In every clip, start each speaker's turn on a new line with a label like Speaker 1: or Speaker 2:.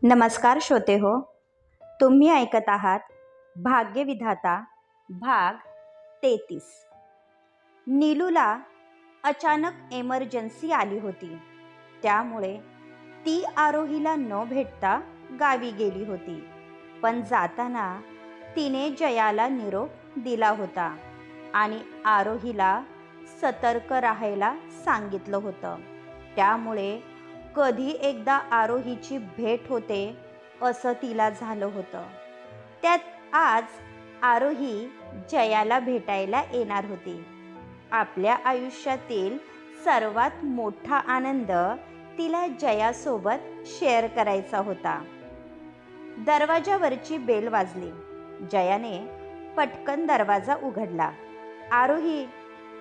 Speaker 1: नमस्कार श्रोते हो, तुम्ही ऐकत आहात भाग्यविधाता भाग 33। नीलूला अचानक एमर्जन्सी आली होती, त्यामुळे ती आरोहीला न भेटता गावी गेली होती। पण जाताना तिने जयाला निरोप दिला होता आणि आरोहीला सतर्क राहायला सांगितलं होतं। त्यामुळे कधी एकदा आरोहीची भेट होते असं तिला झालं होतं। त्यात आज आरोही जयाला भेटायला येणार होती। आपल्या आयुष्यातील सर्वात मोठा आनंद तिला जयासोबत शेअर करायचा होता। दरवाजावरची बेल वाजली। जयाने पटकन दरवाजा उघडला। आरोही,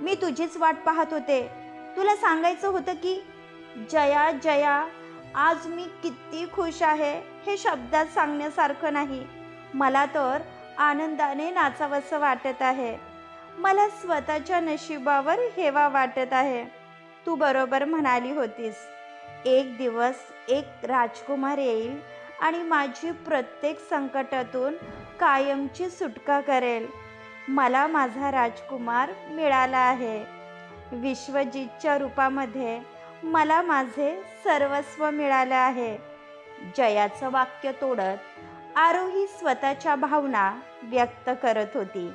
Speaker 1: मी तुझीच वाट पाहत होते, तुला सांगायचं होतं की जया जया, आज मी किती खुश आहे हे शब्दात सांगण्यासारखं नाही। मला तर आनंदाने नाचावंसं वाटत आहे। मला स्वतःच्या नशिबावर हेवा वाटत आहे। तू बरोबर म्हणाली होतीस, एक दिवस एक राजकुमार येईल आणि माझी प्रत्येक संकटातून कायमची सुटका करेल। मला माझा राजकुमार मिळाला आहे। विश्वजितच्या रूपामध्ये मला माझे सर्वस्व मिळाले आहे। जयाचं वाक्य तोडत आरोही स्वतःच्या भावना व्यक्त करत होती।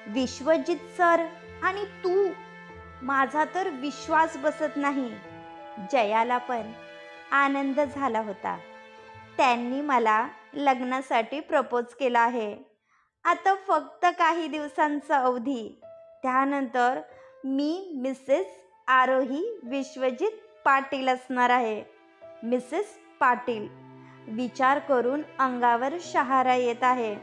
Speaker 1: विश्वजित सर आणि तू, माझा तर विश्वास बसत नाही। जयाला पण आनंद झाला होता। त्यांनी मला लग्नासाठी प्रपोज केला आहे। आता फक्त काही दिवसांचा अवधी, त्यानंतर मी मिसेस आरोही विश्वजित पाटील असणार आहे। मिसेस पाटील, विचार करून अंगावर शहारा येत आहे।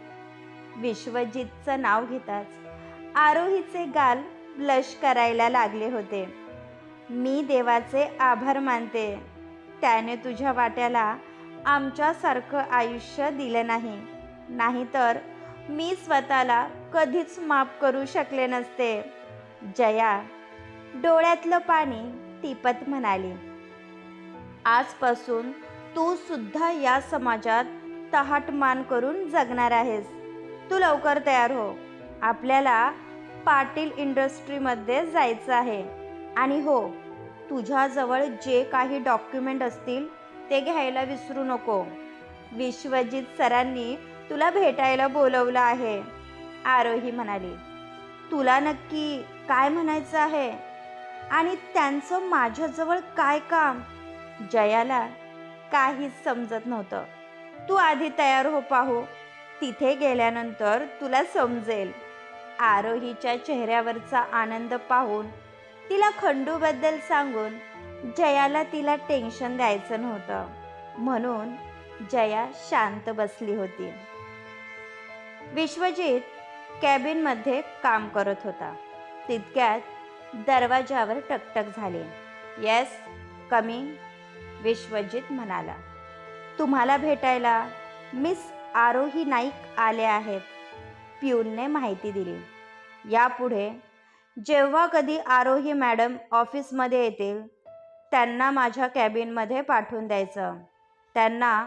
Speaker 1: विश्वजितचं नाव घेताच आरोहीचे गाल ब्लश करायला लागले होते। मी देवाचे आभार मानते, त्याने तुझ्या वाट्याला आमच्यासारखं आयुष्य दिलं नाही, नाहीतर मी स्वतःला कधीच माफ करू शकले नसते। जया डोळ्यातलं पाणी टिपत म्हणाली, आजपासून तू सुद्धा या समाजात तहाट मान करून जगणार आहेस। तू लवकर तयार हो, आपल्याला पाटील इंडस्ट्रीमध्ये जायचं आहे। आणि हो, तुझ्याजवळ जे काही डॉक्युमेंट असतील ते घ्यायला विसरू नको। विश्वजित सरांनी तुला भेटायला बोलवलं आहे, आरोही म्हणाली। तुला नक्की काय म्हणायचं आहे आणि त्यांचं माझ्याजवळ काय काम? जयाला काहीच समजत नव्हतं। तू आधी तयार हो पाहू, तिथे गेल्यानंतर तुला समजेल। आरोहीच्या चेहऱ्यावरचा आनंद पाहून तिला खंडूबद्दल सांगून जयाला तिला टेन्शन द्यायचं नव्हतं, म्हणून जया शांत बसली होती। विश्वजित कॅबिनमध्ये काम करत होता। तितक्यात दरवाजावर टकटक झाली। येस, कमिंग, विश्वजित म्हणाला। तुम्हाला भेटायला मिस आरोही नाईक आले आहेत, प्यूनने माहिती दिली। यापुढे जेव्हा कधी आरोही मॅडम ऑफिसमध्ये येतील, त्यांना माझ्या कॅबिनमध्ये पाठवून द्यायचं। त्यांना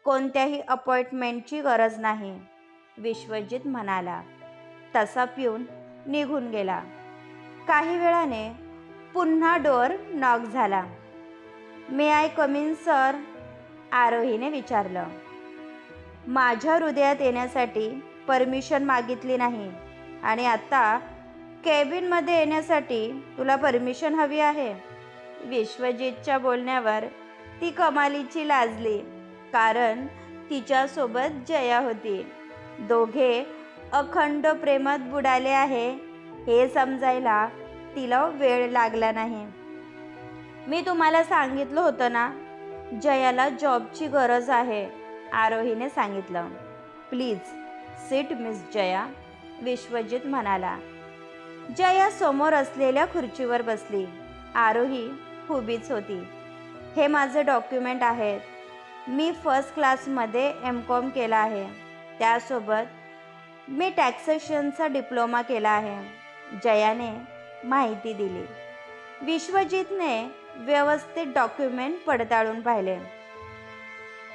Speaker 1: कोणत्याही अपॉइंटमेंटची गरज नाही, विश्वजित म्हणाला। तसा प्यून निघून गेला। काही वेळाने पुन्हा डोअर नॉक झाला। मे आय कम इन सर, आरोहीने विचारलं। माझ्या हृदयात येण्यासाठी परमिशन मागितली नाही आणि आता कॅबिनमध्ये येण्यासाठी तुला परमिशन हवी आहे? विश्वजितच्या बोलण्यावर ती कमालीची लाजली, कारण तिच्यासोबत जया होती। दोघे अखंड प्रेमात बुडाले आहे हे समजायला तिला वेळ लागला नाही। मी तुम्हाला सांगितलं होतं ना, जयाला जॉबची गरज आहे, आरोहीने सांगितलं। Please sit miss Jaya, Vishwajit म्हणाला। जया समोर असलेल्या खुर्चीवर बसली। आरोही उभीच होती। हे माझे डॉक्युमेंट आहेत, मी फर्स्ट क्लासमध्ये MCOM केला आहे, त्यासोबत मी टॅक्सेशनचा डिप्लोमा केला आहे, जयाने माहिती दिली। विश्वजितने व्यवस्थित डॉक्युमेंट पडताळून पाहिले।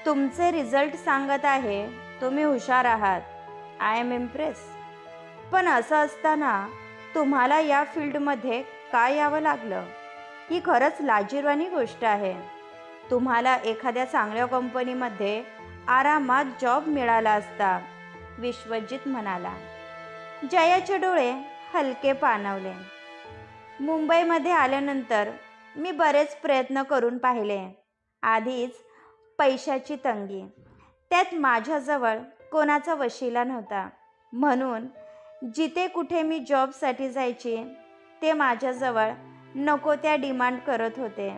Speaker 1: तुमचे रिझल्ट सांगत आहे तुम्ही हुशार आहात. I am impress. पण असं असताना तुम्हाला या फील्डमध्ये का यावं लागलं? ही खरंच लाजिरवाणी गोष्ट आहे. तुम्हाला एखाद्या चांगल्या कंपनीमध्ये आरामात जॉब मिळाला असता, विश्वजित म्हणाला. जयाचे डोळे हलके पाणावले. मुंबईमध्ये आल्यानंतर मी बरेच प्रयत्न करून पाहिले. आधीच पैशाची तंगी, त्यात माझ्याजवळ कोणाचा वशिला नव्हता. म्हणून जिथे कुठे मी जॉबसाठी जायची ते माझ्याजवळ नको त्या डिमांड करत होते,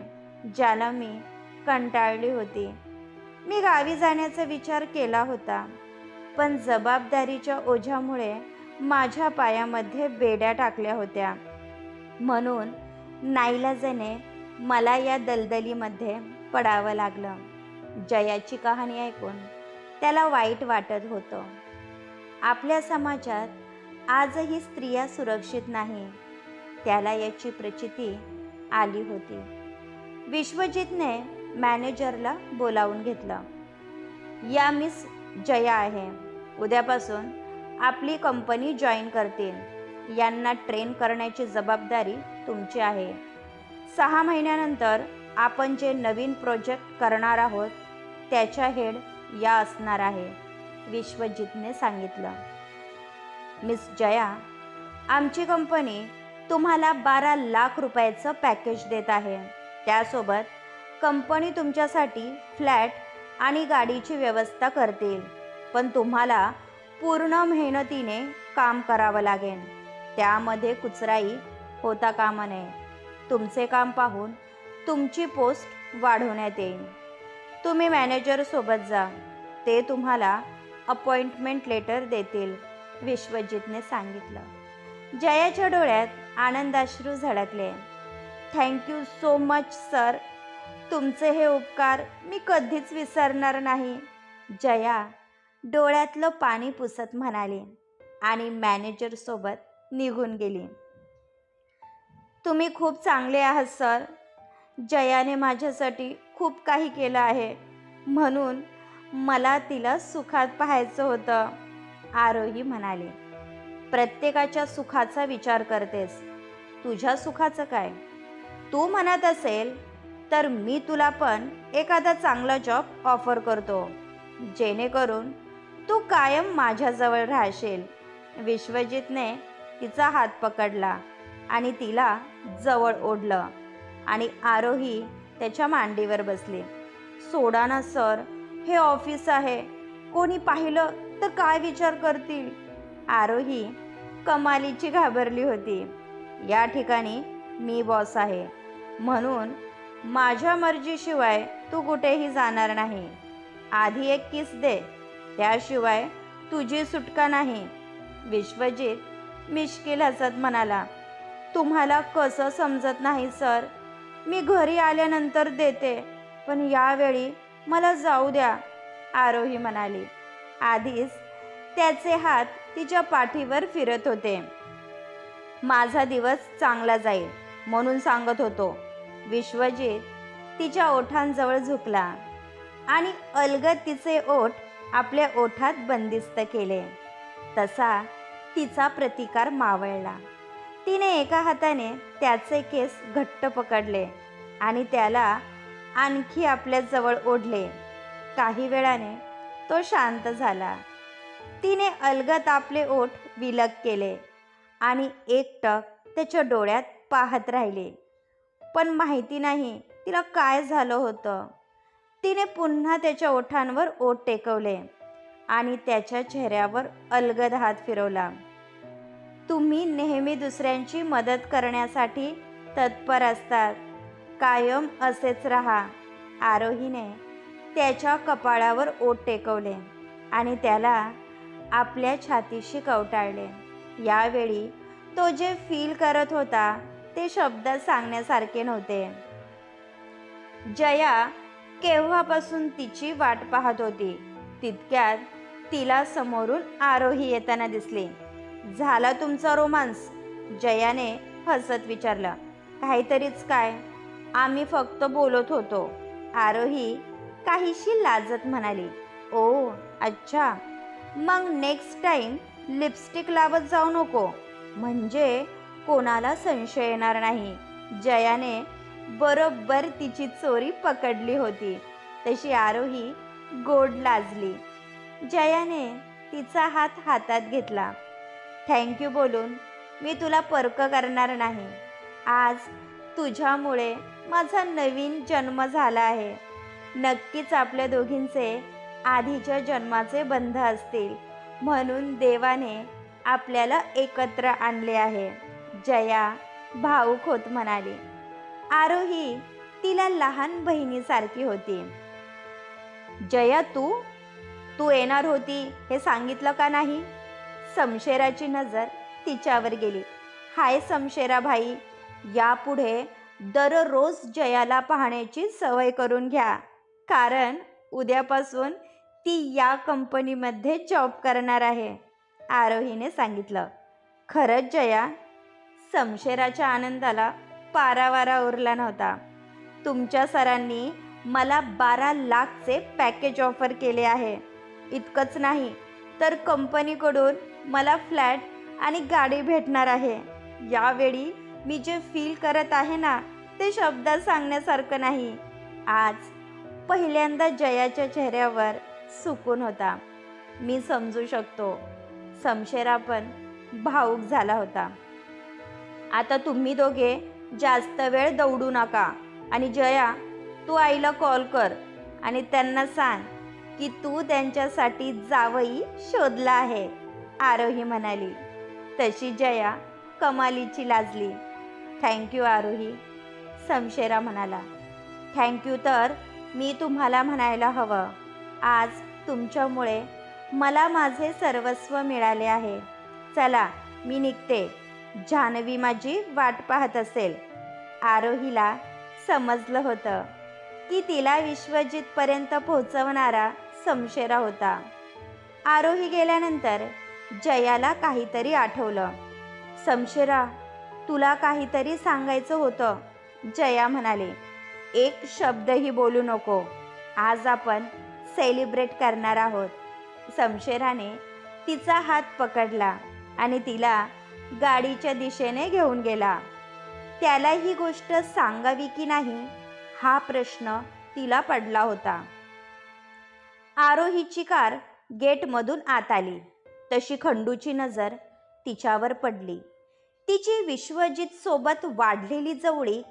Speaker 1: ज्याला मी कंटाळली होती. मी गावी जाण्याचा विचार केला होता, पण जबाबदारीच्या ओझ्यामुळे माझ्या पायामध्ये बेड्या टाकल्या होत्या. म्हणून नाईलाजाने मला या दलदलीमध्ये पडावं लागलं. जयाची कहाणी ऐकून त्याला वाईट वाटत होतं. आपल्या समाजात आजही स्त्रिया सुरक्षित नाही, त्याला याची प्रचिती आली होती. विश्वजितने मॅनेजरला बोलावून घेतलं. या मिस जया आहे, उद्यापासून आपली कंपनी जॉईन करतील. यांना ट्रेन करण्याची जबाबदारी तुमची आहे. 6 महिन्यानंतर आपण जे नवीन प्रोजेक्ट करणार आहोत त्याच्या हेड या असणार आहे, विश्वजितने सांगितलं. मिस जया, आमची कंपनी तुम्हाला 12 लाख रुपयाचं पॅकेज देत आहे. त्यासोबत कंपनी तुमच्यासाठी फ्लॅट आणि गाडीची व्यवस्था करतील. पण तुम्हाला पूर्ण मेहनतीने काम करावं लागेल. त्यामध्ये कुचराई होता कामा नये. तुमचे काम पाहून तुमची पोस्ट वाढवण्यात येईल. तुम्ही मॅनेजरसोबत जा, ते तुम्हाला अपॉइंटमेंट लेटर देतील, विश्वजितने सांगितलं. जयाच्या डोळ्यात आनंदाश्रू झळकले. थँक्यू सो मच सर, तुमचे हे उपकार मी कधीच विसरणार नाही, जया डोळ्यातलं पाणी पुसत म्हणाली आणि मॅनेजरसोबत निघून गेली. तुम्ही खूप चांगले आहात सर. जयाने माझ्यासाठी खूप काही केलं आहे, म्हणून मला तिला सुखात पाहायचं होतं, आरोही म्हणाली. प्रत्येकाच्या सुखाचा विचार करतेस, तुझ्या सुखाचं काय? तू म्हणत असेल तर मी तुला पण एखादा चांगला जॉब ऑफर करतो, जेणेकरून तू कायम माझ्याजवळ राहशील. विश्वजितने तिचा हात पकडला आणि तिला जवळ ओढलं आणि आरोही त्याच्या मांडीवर बसली. सोडा ना सर, हे ऑफिस आहे, कोणी पाहिलं तर काय विचार करतील? आरोही कमालीची घाबरली होती. या ठिकाणी मी बॉस आहे, म्हणून माझ्या मर्जीशिवाय तू कुठेही जाणार नाही. आधी एक किस दे, त्याशिवाय तुझी सुटका नाही, विश्वजित मिश्किल हसत म्हणाला. तुम्हाला कसं समजत नाही सर, मी घरी आल्यानंतर देते, पण यावेळी मला जाऊ द्या, आरोही म्हणाली. आधीच त्याचे हात तिच्या पाठीवर फिरत होते. माझा दिवस चांगला जाईल म्हणून सांगत होतो. विश्वजित तिच्या ओठांजवळ झुकला आणि अलगद तिचे ओठ आपल्या ओठात बंदिस्त केले. तसा तिचा प्रतिकार मावळला. तिने एका हाताने त्याचे केस घट्ट पकडले आणि त्याला आणखी आपल्या जवळ ओढले. काही वेळाने तो शांत झाला. तिने अलगद आपले ओठ विलग केले आणि एकटक त्याच्या डोळ्यात पाहत राहिले. पण माहिती नाही तिला काय झालं होतं. तिने पुन्हा त्याच्या ओठांवर ओठ टेकवले आणि त्याच्या चेहऱ्यावर अलगद हात फिरवला. तुम्ही नेहमी दुसऱ्यांची मदत करण्यासाठी तत्पर असतात, कायम असेच राहा, आरोहीने त्याच्या कपाळावर ओठ टेकवले आणि त्याला आपल्या छातीशी कवटाळले. यावेळी तो जे फील करत होता ते शब्दात सांगण्यासारखे नव्हते. जया केव्हापासून तिची वाट पाहत होती. तितक्यात तिला समोरून आरोही येताना दिसली. झाला तुमचा रोमांस? जयाने हसत विचारलं. काहीतरीच काय, आम्ही फक्त बोलत होतो, आरोही काहीशी लाजत म्हणाली, ओ अच्छा, मग नेक्स्ट टाइम लिपस्टिक लावत जाऊ नको, म्हणजे कोणाला संशय येणार नाही. जयाने बरोबर तिची चोरी पकडली होती. तशी आरोही गोड लाजली. जयाने तिचा हात हातात घेतला. थँक्यू बोलून मी तुला पर्क करणार नाही. आज तुझ्यामुळे माझा नवीन जन्म झाला आहे. नक्कीच आपल्या दोघींचे आधीच्या जन्माचे बंध असतील, म्हणून देवाने आपल्याला एकत्र आणले आहे, जया भावूक होत म्हणाली. आरोही तिला लहान बहिणीसारखी होती. जया, तू तू येणार होती हे सांगितलं का नाही? समशेराची नजर तिच्यावर गेली. हाय समशेरा भाई, यापुढे दररोज जयाला पाहण्याची सवय करून घ्या, कारण उद्यापासून ती या कंपनीमध्ये जॉब करणार आहे, आरोहीने सांगितलं. खरंच जया? समशेराच्या आनंदाला पारावारा उरला नव्हता. तुमच्या सरांनी मला 12 लाखचे पॅकेज ऑफर केले आहे. इतकंच नाही तर कंपनीकडून मला फ्लॅट आणि गाडी भेटणार आहे. यावेळी मी जे फील करत आहे ना, ते शब्दात सांगण्यासारखं नाही. आज पहिल्यांदा जयाच्या चेहऱ्यावर सुकून होता. मी समजू शकतो. समशेरा पण भावूक झाला होता. आता तुम्ही दोघे जास्त वेळ दौडू नका, आणि जया, तू आईला कॉल कर आणि त्यांना सांग की तू त्यांच्यासाठी जावई शोधला आहे, आरोही म्हणाली. तशी जया कमालीची लाजली. थँक्यू आरोही, समशेरा म्हणाला. थँक्यू तर मी तुम्हाला म्हणायला हवं. आज तुमच्यामुळे मला माझे सर्वस्व मिळाले आहे. चला मी निघते, जान्हवी माझी वाट पाहत असेल. आरोहीला समजलं होतं की तिला विश्वजितपर्यंत पोहोचवणारा समशेरा होता. आरोही गेल्यानंतर जयाला काहीतरी आठवलं. समशेरा, तुला काहीतरी सांगायचं होतं, जया म्हणाले. एक शब्दही बोलू नको. आज आपण सेलिब्रेट करणार आहोत. समशेराने तिचा हात पकडला आणि तिला गाडीच्या दिशेने घेऊन गेला. त्याला ही गोष्ट सांगावी की नाही हा प्रश्न तिला पडला होता. आरोहीची कार गेटमधून आत आली तशी खंडूची नजर तिच्यावर पडली. तिची विश्वजित सोबत वाढलेली जवळीक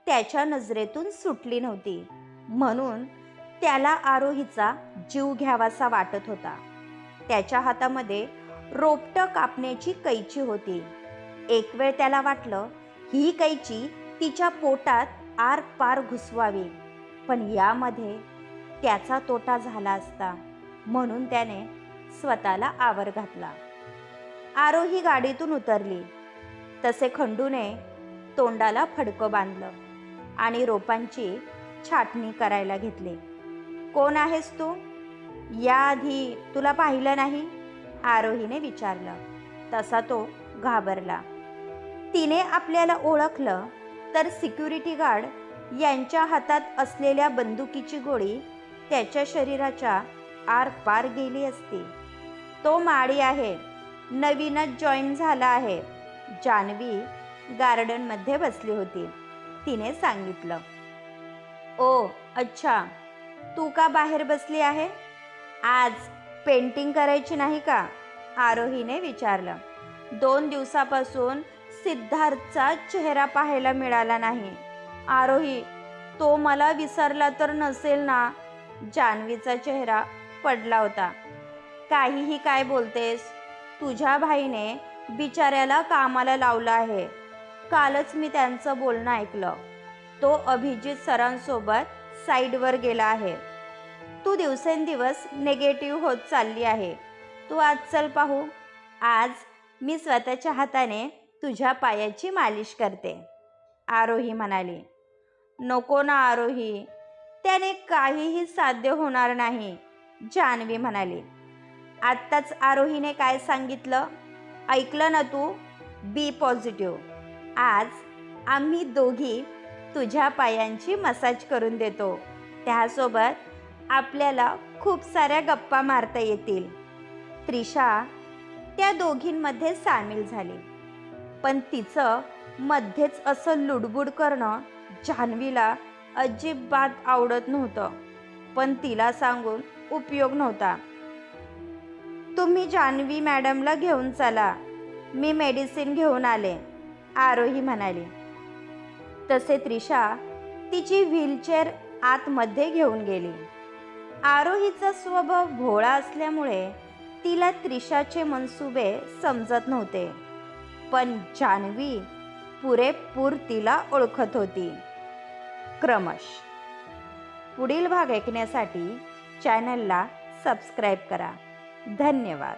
Speaker 1: त्याच्या नजरेतून सुटली नव्हती, म्हणून त्याला आरोहीचा जीव घ्यावासा वाटत होता. त्याच्या हातामध्ये रोपटं कापण्याची कैची होती. एक वेळ त्याला वाटलं ही कैची तिच्या पोटात आर पार घुसवावी, पण यामध्ये त्याचा तोटा झाला असता, म्हणून त्याने स्वतःला आवर घातला. आरोही गाडीतून उतरली तसे खंडूने तोंडाला फडकं बांधलं आणि रोपांची छाटणी करायला घेतली. कोण आहेस तू? याआधी तुला पाहिलं नाही, आरोहीने विचारलं. तसा तो घाबरला. तिने आपल्याला ओळखलं तर सिक्युरिटी गार्ड यांच्या हातात असलेल्या बंदुकीची गोळी त्याच्या शरीराच्या आरपार गेली असती. तो माळी आहे, नवीनच जॉईन झाला आहे. जान्हवी गार्डनमध्ये बसली होती. तिने सांगितलं. ओ अच्छा, तू का बाहेर बसली आहे? आज पेंटिंग करायची नाही का, आरोहीने विचारलं. 2 दिवसापासून सिद्धार्थचा चेहरा पाहायला मिळाला नाही. आरोही, तो मला विसरला तर नसेल ना? जान्हवीचा चेहरा पडला होता. काहीही काय बोलतेस? तुझ्या भाईने बिचाऱ्याला कामाला लावलं आहे. कालच मी त्यांचं बोलणं ऐकलं. तो अभिजित सरांसोबत साईडवर गेला आहे. तू दिवसेंदिवस नेगेटिव्ह होत चालली आहे. तू आज चल पाहू. आज मी स्वतःच्या हाताने तुझ्या पायाची मालिश करते, आरोही म्हणाली. नको ना आरोही, त्याने काहीही साध्य होणार नाही, जान्हवी म्हणाली. आत्ताच आरोहीने काय सांगितलं ऐकलं ना तू? बी पॉझिटिव्ह. आज आम्ही दोघी तुझ्या पायांची मसाज करून देतो. त्यासोबत आपल्याला खूप साऱ्या गप्पा मारता येतील. त्रिशा त्या दोघींमध्ये सामील झाली. पण तिचं मध्येच असं लुडबुड करणं जान्हवीला अजिबात आवडत नव्हतं. पण तिला सांगून उपयोग नव्हता. तुम्ही जान्हवी मॅडमला घेऊन चला, मी मेडिसिन घेऊन आले, आरोही म्हणाली. तसे त्रिशा तिची व्हीलचेअर आतमध्ये घेऊन गेली. आरोहीचा स्वभाव भोळा असल्यामुळे तिला त्रिशाचे मनसुबे समजत नव्हते. पण जान्हवी पुरेपूर तिला ओळखत होती. क्रमश. पुढील भाग ऐकण्यासाठी चॅनलला सबस्क्राईब करा. धन्यवाद.